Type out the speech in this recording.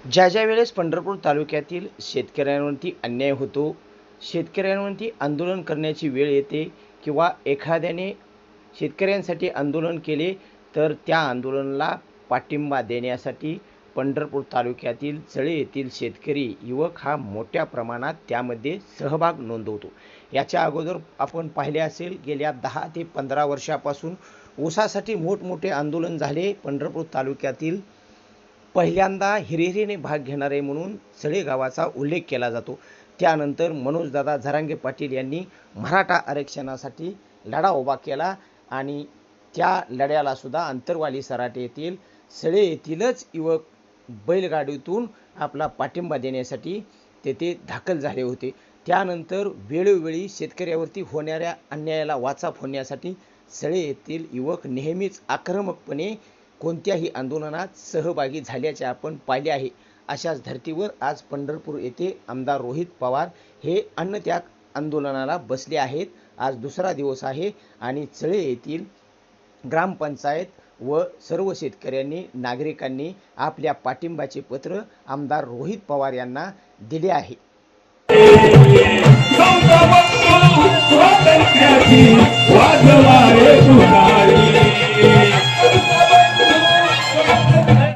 ज्या वेळेस पंढरपूर तालुक्यातील शेतकऱ्यांवरती अन्याय होतो, शेतकऱ्यांवरती आंदोलन करण्याची वेळ येते किंवा एखाद्याने शेतकऱ्यांसाठी आंदोलन केले तर त्या आंदोलनाला पाठिंबा देण्यासाठी पंढरपूर तालुक्यातील चळे येथील शेतकरी युवक हा मोठ्या प्रमाणात त्यामध्ये सहभाग नोंदवतो। याच्या अगोदर आपण पाहिले असेल गेल्या 10 ते 15 वर्षापासून ऊसासाठी मोठमोठे आंदोलन झाले पंढरपूर तालुक्यातील। पहिल्यांदा हिरिरीने भाग घेणारे म्हणून चळे गावाचा उल्लेख केला जातो। त्यानंतर मनोजदादा झरांगे पाटील यांनी मराठा आरक्षणासाठी लढा उभा केला आणि त्या लढ्याला सुद्धा अंतरवाली सराटे येथील चळे येथीलच युवक बैलगाडीतून आपला पाठिंबा देण्यासाठी तेथे दाखल झाले होते। त्यानंतर वेळोवेळी शेतकऱ्यावरती होणाऱ्या अन्यायाला वाचा फोडण्यासाठी चळे येथील युवक नेहमीच आक्रमकपणे कोणत्याही आंदोलनात सहभागी झाल्याचे आपण पाहिले आहे। अशाच धर्तीवर आज पंढरपूर येथे आमदार रोहित पवार हे अन्नत्याग आंदोलनाला बसले आहेत। आज दुसरा दिवस आहे आणि चळे येथील ग्रामपंचायत व सर्व शेतकऱ्यांनी नागरिकांनी आपल्या पाठिंबाचे पत्र आमदार रोहित पवार यांना दिले आहे। वाजवा